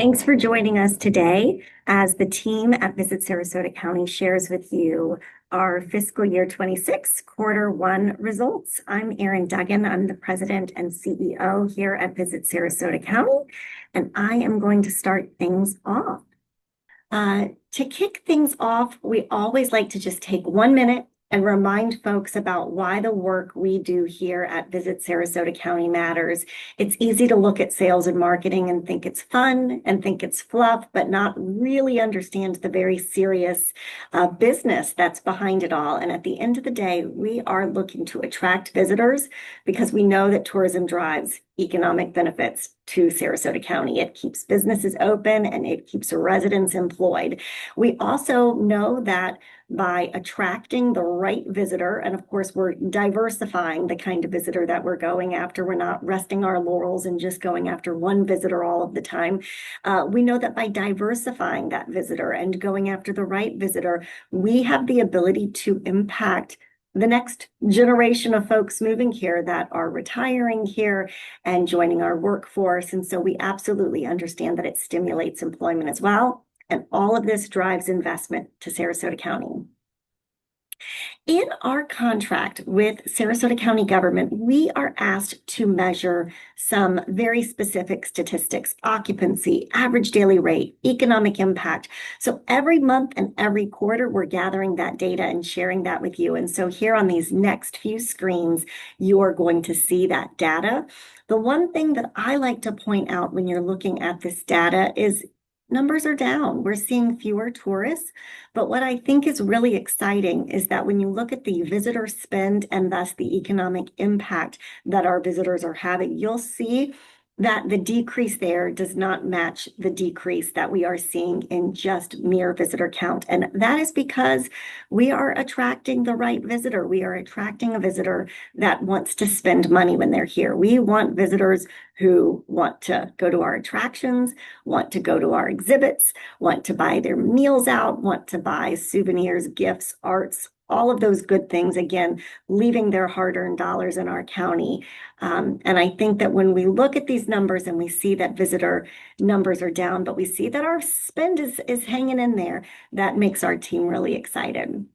Thanks for joining us today as the team at Visit Sarasota County shares with you our fiscal year 26 quarter one results. I'm Erin Duggan. I'm the president and CEO here at Visit Sarasota County, and I am going to start things off. To kick things off, we always like to just take 1 minute and remind folks about why the work we do here at Visit Sarasota County matters. It's easy to look at sales and marketing and think it's fun and think it's fluff, but not really understand the very serious business that's behind it all. And at the end of the day, we are looking to attract visitors because we know that tourism drives economic benefits to Sarasota County. It keeps businesses open and it keeps residents employed. We also know that by attracting the right visitor, and of course, we're diversifying the kind of visitor that we're going after. We're not resting our laurels and just going after one visitor all of the time. We know that by diversifying that visitor and going after the right visitor, we have the ability to impact the next generation of folks moving here that are retiring here and joining our workforce. And so we absolutely understand that it stimulates employment as well. And all of this drives investment to Sarasota County. In our contract with Sarasota County government, we are asked to measure some very specific statistics: occupancy, average daily rate, economic impact. So every month and every quarter, we're gathering that data and sharing that with you. And so here on these next few screens, you are going to see that data. The one thing that I like to point out when you're looking at this data is numbers are down. We're seeing fewer tourists, but what I think is really exciting is that when you look at the visitor spend and thus the economic impact that our visitors are having, you'll see that the decrease there does not match the decrease that we are seeing in just mere visitor count. And that is because we are attracting the right visitor. We are attracting a visitor that wants to spend money when they're here. We want visitors who want to go to our attractions, want to go to our exhibits, want to buy their meals out, want to buy souvenirs, gifts, arts, all of those good things, again, leaving their hard-earned dollars in our county. And I think that when we look at these numbers and we see that visitor numbers are down, but we see that our spend is hanging in there, that makes our team really excited.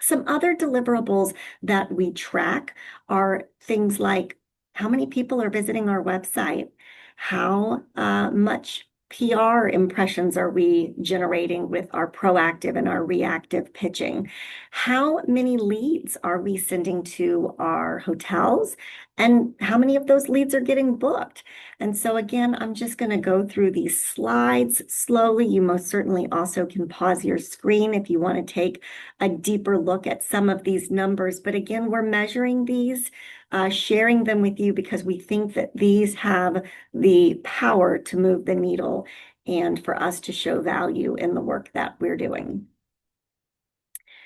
Some other deliverables that we track are things like how many people are visiting our website, how much PR impressions are we generating with our proactive and our reactive pitching? How many leads are we sending to our hotels? And how many of those leads are getting booked? And so again, I'm just going to go through these slides slowly. You most certainly also can pause your screen if you want to take a deeper look at some of these numbers. But again, we're measuring these, sharing them with you because we think that these have the power to move the needle and for us to show value in the work that we're doing.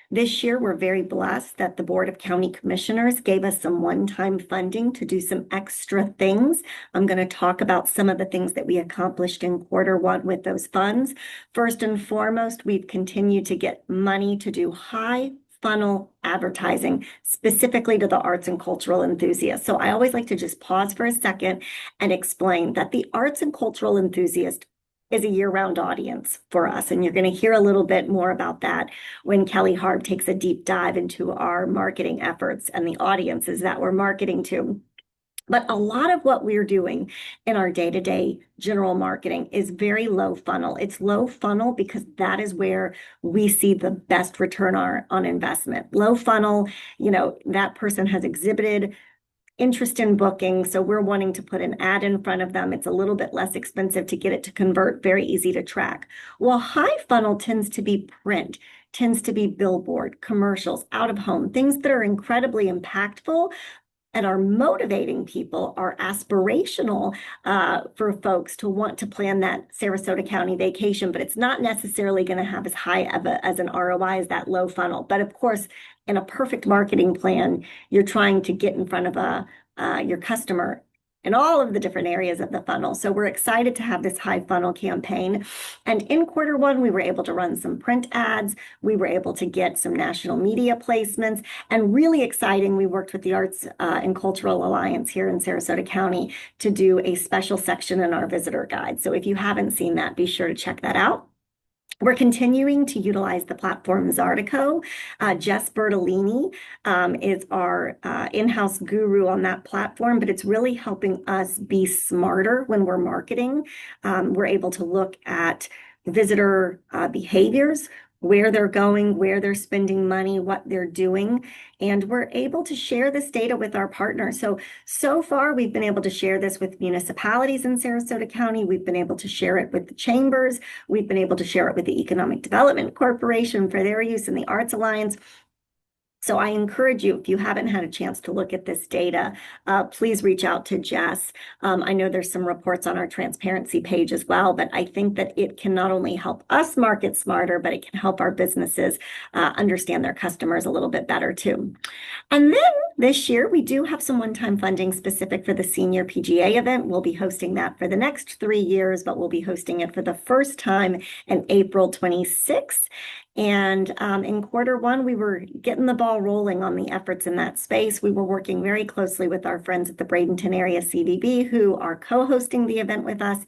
This year, we're very blessed that the Board of County Commissioners gave us some one-time funding to do some extra things. I'm going to talk about some of the things that we accomplished in quarter one with those funds. First and foremost, we've continued to get money to do high funnel advertising, specifically to the arts and cultural enthusiasts. So I always like to just pause for a second and explain that the arts and cultural enthusiast is a year-round audience for us. And you're going to hear a little bit more about that when Kelly Harb takes a deep dive into our marketing efforts and the audiences that we're marketing to. But a lot of what we're doing in our day-to-day general marketing is very low funnel. It's low funnel because that is where we see the best return on investment. Low funnel, that person has exhibited interest in booking, so we're wanting to put an ad in front of them. It's a little bit less expensive to get it to convert, very easy to track. Well, high funnel tends to be print, tends to be billboard, commercials, out of home, things that are incredibly impactful and are motivating people, are aspirational for folks to want to plan that Sarasota County vacation, but it's not necessarily going to have as high as an ROI as that low funnel. But of course, in a perfect marketing plan, you're trying to get in front of your customer in all of the different areas of the funnel. So we're excited to have this high funnel campaign. And in quarter one, we were able to run some print ads. We were able to get some national media placements, and really exciting, we worked with the Arts and Cultural Alliance here in Sarasota County to do a special section in our visitor guide. So if you haven't seen that, be sure to check that out. We're continuing to utilize the platform Zartico. Jess Bertolini is our in-house guru on that platform, but it's really helping us be smarter when we're marketing. We're able to look at visitor behaviors, where they're going, where they're spending money, what they're doing, and we're able to share this data with our partners. So far, we've been able to share this with municipalities in Sarasota County. We've been able to share it with the chambers. We've been able to share it with the Economic Development Corporation for their use in the Arts Alliance. So I encourage you, if you haven't had a chance to look at this data, please reach out to Jess. I know there's some reports on our transparency page as well, but I think that it can not only help us market smarter, but it can help our businesses understand their customers a little bit better too. And then this year, we do have some one-time funding specific for the Senior PGA event. We'll be hosting that for the next 3 years, but we'll be hosting it for the first time in April 26th. And in quarter one, we were getting the ball rolling on the efforts in that space. We were working very closely with our friends at the Bradenton Area CVB, who are co-hosting the event with us,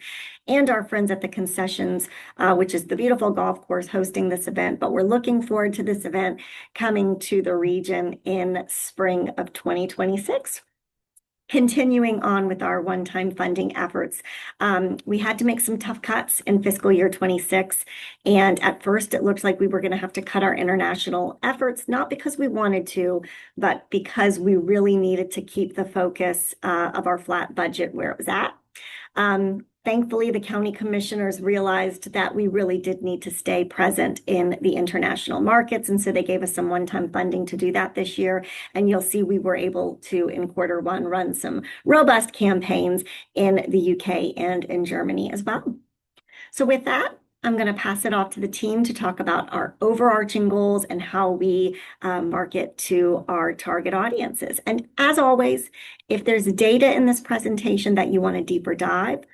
and our friends at the Concessions, which is the beautiful golf course hosting this event. But we're looking forward to this event coming to the region in spring of 2026. Continuing on with our one-time funding efforts, we had to make some tough cuts in fiscal year 26. And at first, it looked like we were going to have to cut our international efforts, not because we wanted to, but because we really needed to keep the focus of our flat budget where it was at. Thankfully, the county commissioners realized that we really did need to stay present in the international markets. And so they gave us some one-time funding to do that this year. And you'll see we were able to, in quarter one, run some robust campaigns in the UK and in Germany as well. So with that, I'm going to pass it off to the team to talk about our overarching goals and how we market to our target audiences. And as always, if there's data in this presentation that you want a deeper dive,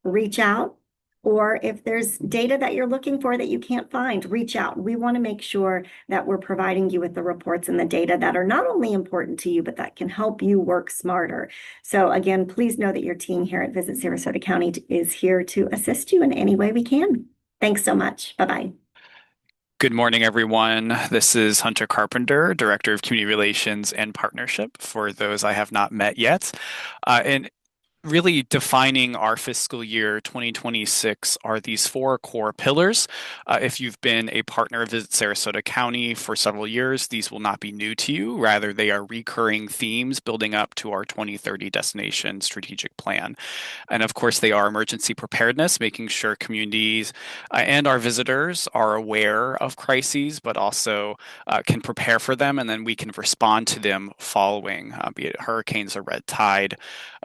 reach out. Or if there's data that you're looking for that you can't find, reach out. We want to make sure that we're providing you with the reports and the data that are not only important to you, but that can help you work smarter. So again, please know that your team here at Visit Sarasota County is here to assist you in any way we can. Thanks so much. Bye-bye. Good morning, everyone. This is Hunter Carpenter, Director of Community Relations and Partnership, for those I have not met yet. And really defining our fiscal year 2026 are these 4 core pillars. If you've been a partner of Visit Sarasota County for several years, these will not be new to you. Rather, they are recurring themes building up to our 2030 destination strategic plan. And of course, they are emergency preparedness, making sure communities and our visitors are aware of crises, but also can prepare for them, and then we can respond to them following, be it hurricanes or red tide.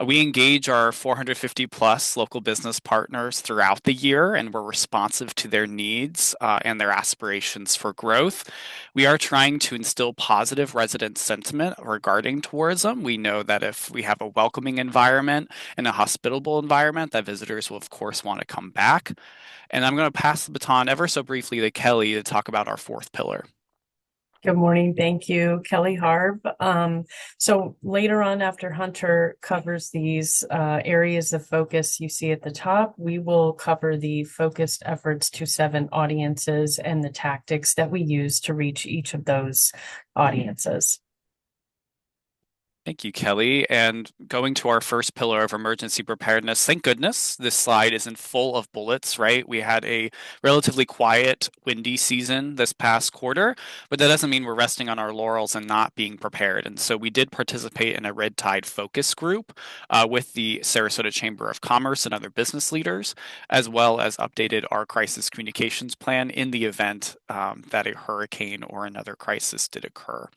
We engage our 450 plus local business partners throughout the year, and we're responsive to their needs and their aspirations for growth. We are trying to instill positive resident sentiment regarding tourism. We know that if we have a welcoming environment and a hospitable environment, that visitors will, of course, want to come back. And I'm going to pass the baton ever so briefly to Kelly to talk about our 4th pillar. Good morning. Thank you, Kelly Harb. So later on, after Hunter covers these areas of focus you see at the top, we will cover the focused efforts to 7 audiences and the tactics that we use to reach each of those audiences. Thank you, Kelly. And going to our first pillar of emergency preparedness, thank goodness this slide isn't full of bullets, right? We had a relatively quiet, windy season this past quarter, but that doesn't mean we're resting on our laurels and not being prepared. And so we did participate in a red tide focus group with the Sarasota Chamber of Commerce and other business leaders, as well as updated our crisis communications plan in the event that a hurricane or another crisis did occur.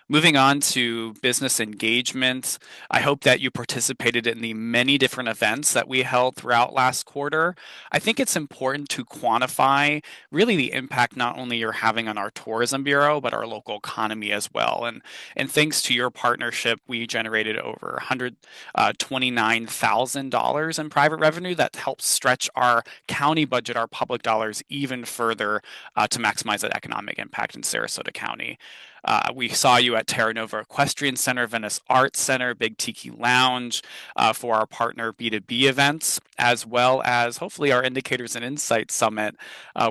Moving on to business engagement, I hope that you participated in the many different events that we held throughout last quarter. I think it's important to quantify really the impact not only you're having on our tourism bureau, but our local economy as well. And thanks to your partnership, we generated over $129,000 in private revenue that helps stretch our county budget, our public dollars, even further to maximize that economic impact in Sarasota County. We saw you at Terra Nova Equestrian Center, Venice Arts Center, Big Tiki Lounge for our partner B2B events, as well as hopefully our Indicators and Insights Summit,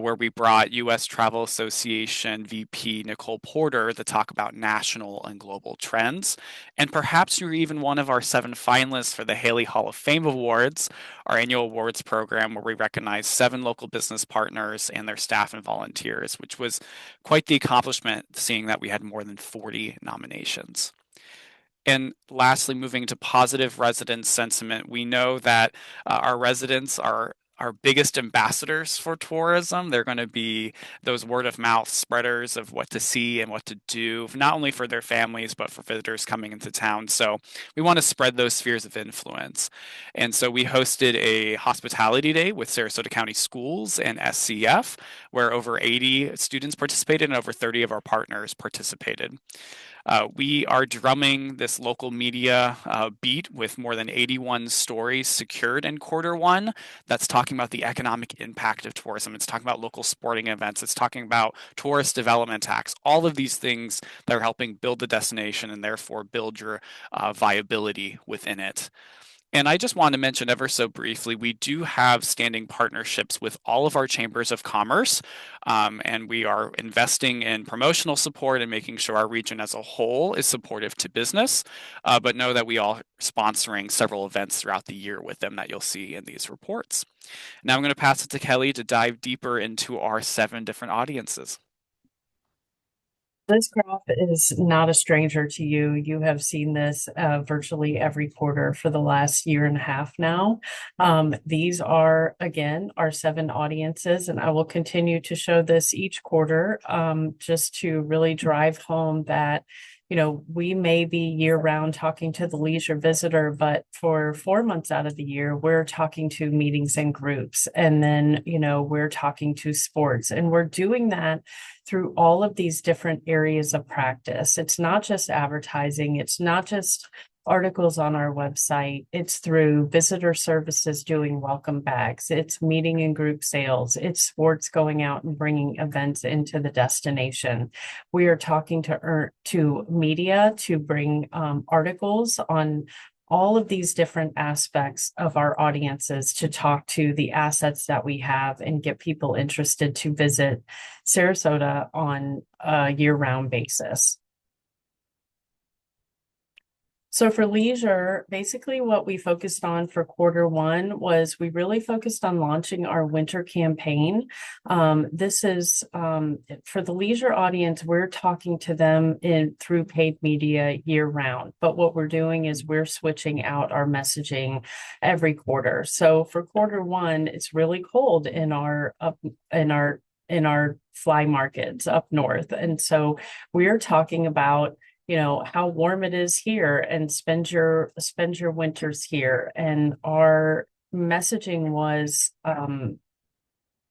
where we brought U.S. Travel Association VP Nicole Porter to talk about national and global trends. And perhaps you're even one of our 7 finalists for the Haley Hall of Fame Awards, our annual awards program where we recognize 7 local business partners and their staff and volunteers, which was quite the accomplishment, seeing that we had more than 40 nominations. And lastly, moving to positive resident sentiment, we know that our residents are our biggest ambassadors for tourism. They're going to be those word of mouth spreaders of what to see and what to do, not only for their families, but for visitors coming into town. So we want to spread those spheres of influence. And so we hosted a hospitality day with Sarasota County Schools and SCF, where over 80 students participated and over 30 of our partners participated. We are drumming this local media beat with more than 81 stories secured in Q1. That's talking about the economic impact of tourism. It's talking about local sporting events. It's talking about tourist development tax, all of these things that are helping build the destination and therefore build your viability within it. And I just want to mention ever so briefly, we do have standing partnerships with all of our chambers of commerce, and we are investing in promotional support and making sure our region as a whole is supportive to business, but know that we are sponsoring several events throughout the year with them that you'll see in these reports. Now I'm going to pass it to Kelly to dive deeper into our 7 different audiences. This graph is not a stranger to you. You have seen this virtually every quarter for the last year and a half now. These are, again, our 7 audiences, and I will continue to show this each quarter just to really drive home that we may be year round talking to the leisure visitor, but for 4 months out of the year, we're talking to meetings and groups. And then, we're talking to sports, and we're doing that through all of these different areas of practice. It's not just advertising. It's not just articles on our website. It's through visitor services doing welcome bags. It's meeting and group sales. It's sports going out and bringing events into the destination. We are talking to media to bring articles on all of these different aspects of our audiences to talk to the assets that we have and get people interested to visit Sarasota on a year-round basis. So for leisure, basically what we focused on for Q1 was we really focused on launching our winter campaign. This is for the leisure audience, we're talking to them through paid media year round. But what we're doing is we're switching out our messaging every quarter. So for Q1, it's really cold in our fly markets up north. And so we're talking about how warm it is here and spend your winters here. And our messaging was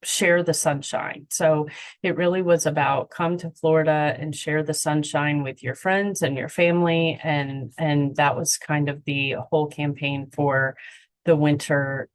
share the sunshine. So it really was about come to Florida and share the sunshine with your friends and your family. And that was kind of the whole campaign for the winter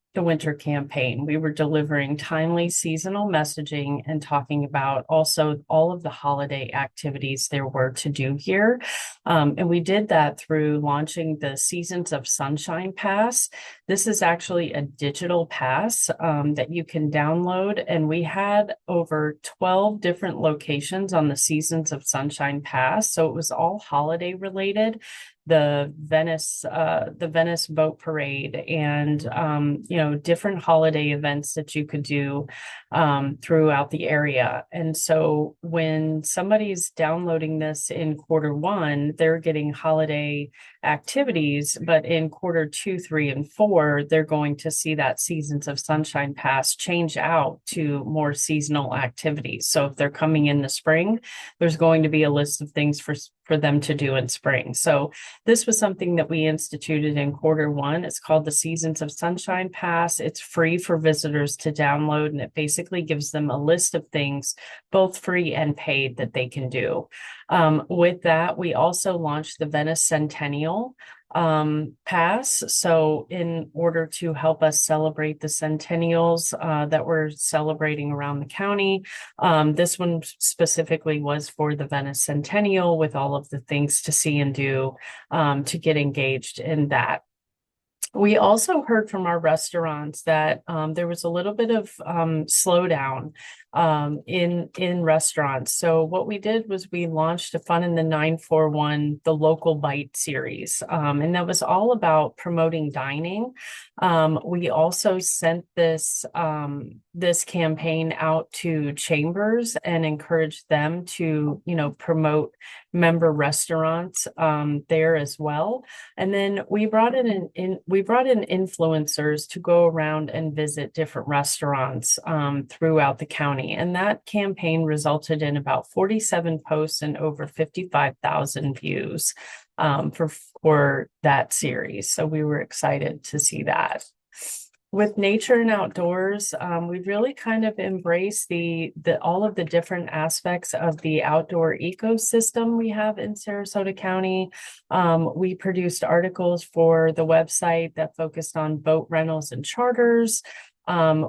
campaign. We were delivering timely seasonal messaging and talking about also all of the holiday activities there were to do here. And we did that through launching the Seasons of Sunshine Pass. This is actually a digital pass that you can download. And we had over 12 different locations on the Seasons of Sunshine Pass. So it was all holiday related. The Venice boat parade and different holiday events that you could do throughout the area. And so when somebody's downloading this in Q1, they're getting holiday activities, but in Q2, 3, and 4, they're going to see that Seasons of Sunshine Pass change out to more seasonal activities. So if they're coming in the spring, there's going to be a list of things for for them to do in spring. So this was something that we instituted in Q1. It's called the Seasons of Sunshine Pass. It's free for visitors to download, and it basically gives them a list of things, both free and paid, that they can do. With that, we also launched the Venice Centennial pass. So in order to help us celebrate the centennials that we're celebrating around the county, this one specifically was for the Venice Centennial, with all of the things to see and do to get engaged in that. We also heard from our restaurants that there was a little bit of slowdown in restaurants. So what we did was we launched a Fun in the 941, the Local Bite series, and that was all about promoting dining. We also sent this campaign out to chambers and encouraged them to, promote member restaurants there as well. And then we brought in influencers to go around and visit different restaurants throughout the county. And that campaign resulted in about 47 posts and over 55,000 views for that series. So we were excited to see that. With nature and outdoors, we've really kind of embraced all of the different aspects of the outdoor ecosystem we have in Sarasota County. We produced articles for the website that focused on boat rentals and charters.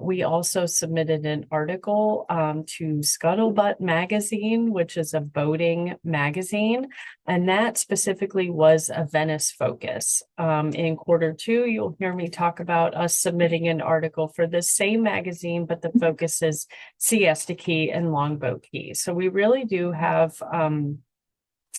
We also submitted an article to Scuttlebutt magazine, which is a boating magazine, and that specifically was a Venice focus. In Q2, you'll hear me talk about us submitting an article for the same magazine, but the focus is Siesta Key and Longboat Key. So we really do have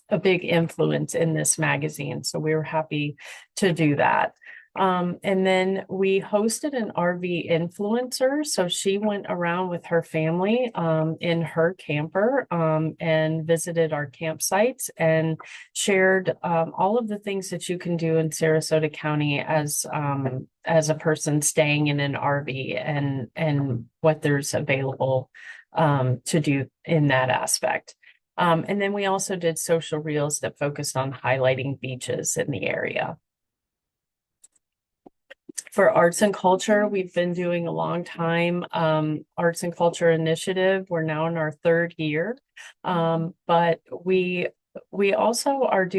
a big influence in this magazine. So we were happy to do that. And then we hosted an RV influencer. So she went around with her family in her camper and visited our campsites and shared all of the things that you can do in Sarasota County as a person staying in an RV and what there's available to do in that aspect. And then we also did social reels that focused on highlighting beaches in the area. For arts and culture, we've been doing a long time arts and culture initiative. We're now in our third year, but we also are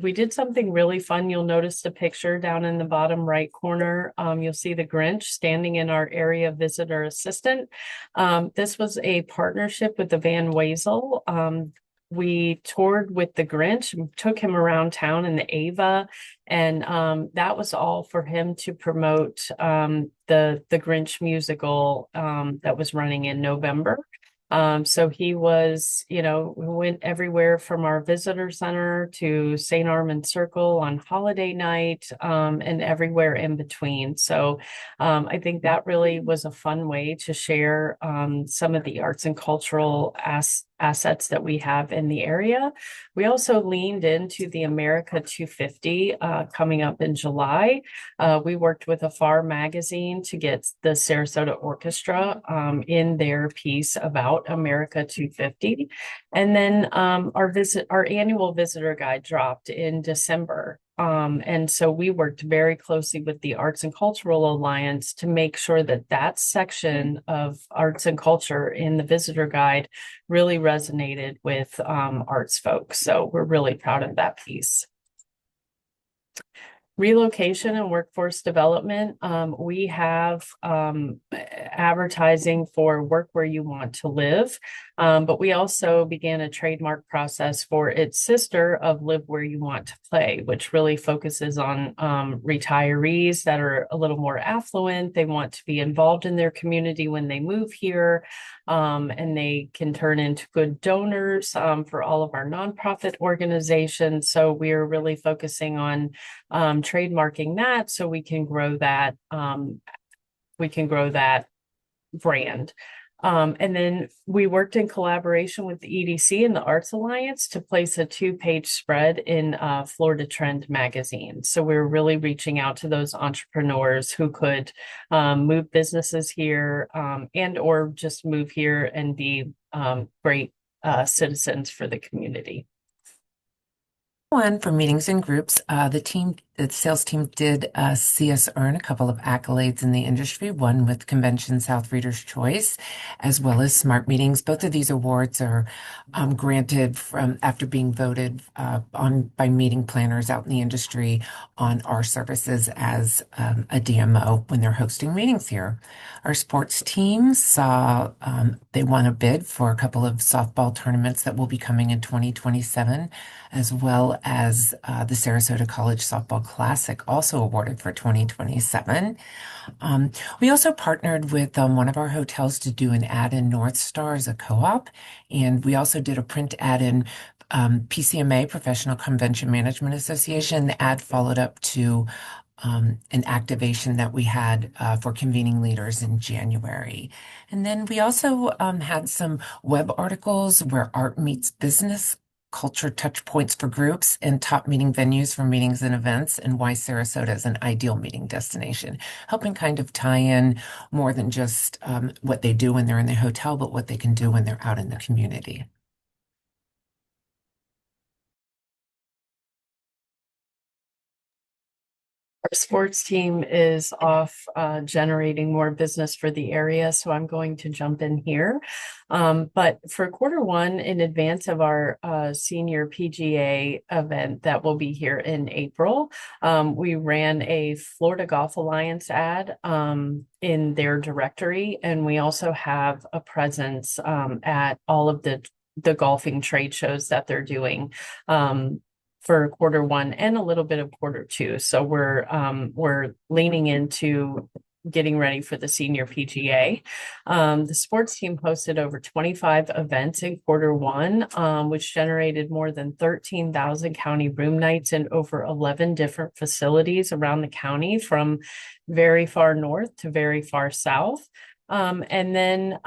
we did something really fun. You'll notice the picture down in the bottom right corner. You'll see the Grinch standing in our area visitor assistant. This was a partnership with the Van Wezel. We toured with the Grinch, took him around town in the Ava, and that was all for him to promote the Grinch musical that was running in November. So he was, we went everywhere from our visitor center to St. Armand Circle on holiday night and everywhere in between. So I think that really was a fun way to share some of the arts and cultural assets that we have in the area. We also leaned into the America 250 coming up in July. We worked with Afar magazine to get the Sarasota Orchestra in their piece about America 250. And then our annual visitor guide dropped in December. And so we worked very closely with the Arts and Cultural Alliance to make sure that that section of arts and culture in the visitor guide really resonated with arts folks. So we're really proud of that piece. Relocation and workforce development. We have advertising for work where you want to live, but we also began a trademark process for its sister of live where you want to play, which really focuses on retirees that are a little more affluent. They want to be involved in their community when they move here, and they can turn into good donors for all of our nonprofit organizations. So we are really focusing on trademarking that so we can grow that brand. And then we worked in collaboration with the EDC and the Arts Alliance to place a 2-page spread in Florida Trend magazine. So we're really reaching out to those entrepreneurs who could move businesses here and or just move here and be great citizens for the community. One for meetings and groups, the sales team did see us earn a couple of accolades in the industry, one with Convention South Readers' Choice, as well as Smart Meetings. Both of these awards are granted from after being voted on by meeting planners out in the industry on our services as a DMO when they're hosting meetings here. Our sports team saw they won a bid for a couple of softball tournaments that will be coming in 2027, as well as the Sarasota College Softball Classic, also awarded for 2027. We also partnered with one of our hotels to do an ad in North Star as a co-op, and we also did a print ad in PCMA, Professional Convention Management Association. The ad followed up to an activation that we had for convening leaders in January. And then we also had some web articles where art meets business, culture touch points for groups, and top meeting venues for meetings and events, and why Sarasota is an ideal meeting destination, helping kind of tie in more than just what they do when they're in the hotel, but what they can do when they're out in the community. Our sports team is off generating more business for the area, so I'm going to jump in here. But for Q1, in advance of our senior PGA event that will be here in April, we ran a Florida Golf Alliance ad in their directory, and we also have a presence at all of the golfing trade shows that they're doing. For Q1 and a little bit of Q2. So we're leaning into getting ready for the senior PGA. The sports team hosted over 25 events in Q1, which generated more than 13,000 county room nights in over 11 different facilities around the county, from very far north to very far south. And then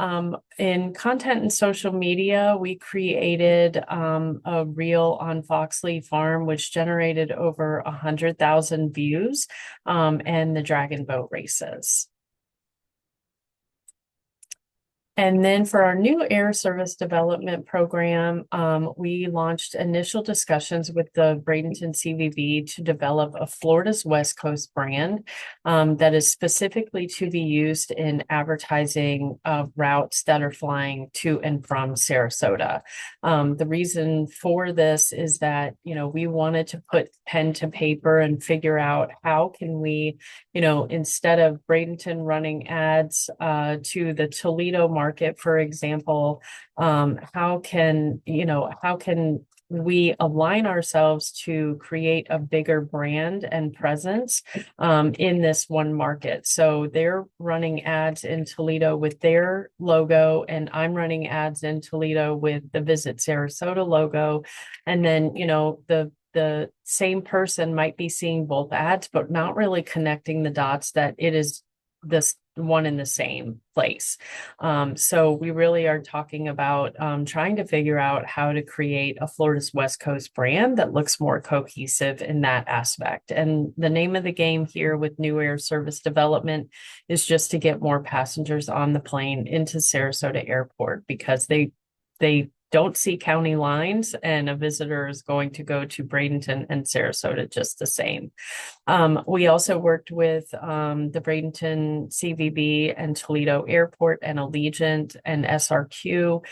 in content and social media, we created a reel on Foxley Farm, which generated over 100,000 views, and the dragon boat races. And then for our new air service development program, we launched initial discussions with the Bradenton CVB to develop a Florida's West Coast brand that is specifically to be used in advertising routes that are flying to and from Sarasota. The reason for this is that, we wanted to put pen to paper and figure out how can we, instead of Bradenton running ads to the Toledo market, for example, how can we align ourselves to create a bigger brand and presence in this one market? So they're running ads in Toledo with their logo, and I'm running ads in Toledo with the Visit Sarasota logo. And then, the same person might be seeing both ads, but not really connecting the dots that it is this one in the same place. So we really are talking about trying to figure out how to create a Florida's West Coast brand that looks more cohesive in that aspect. And the name of the game here with new air service development is just to get more passengers on the plane into Sarasota Airport, because they don't see county lines, and a visitor is going to go to Bradenton and Sarasota just the same. We also worked with the Bradenton CVB and Toledo Airport and Allegiant and SRQ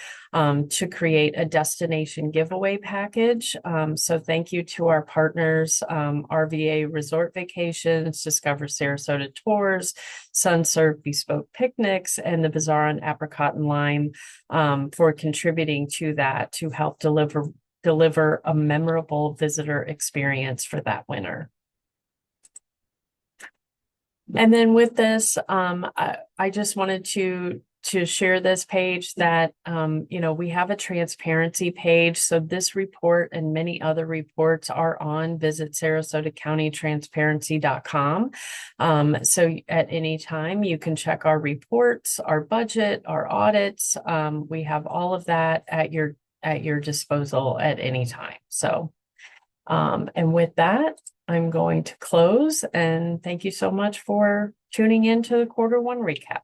to create a destination giveaway package. So thank you to our partners, RVA Resort Vacations, Discover Sarasota Tours, Sunsurf Bespoke Picnics, and the Bazaar on Apricot and Lime for contributing to that to help deliver a memorable visitor experience for that winter. And then with this, I just wanted to share this page that, we have a transparency page. So this report and many other reports are on Visit Sarasota County Transparency.com. So at any time you can check our reports, our budget, our audits. We have all of that at your disposal at any time. So, and with that, I'm going to close, and thank you so much for tuning in to the Q1 recap.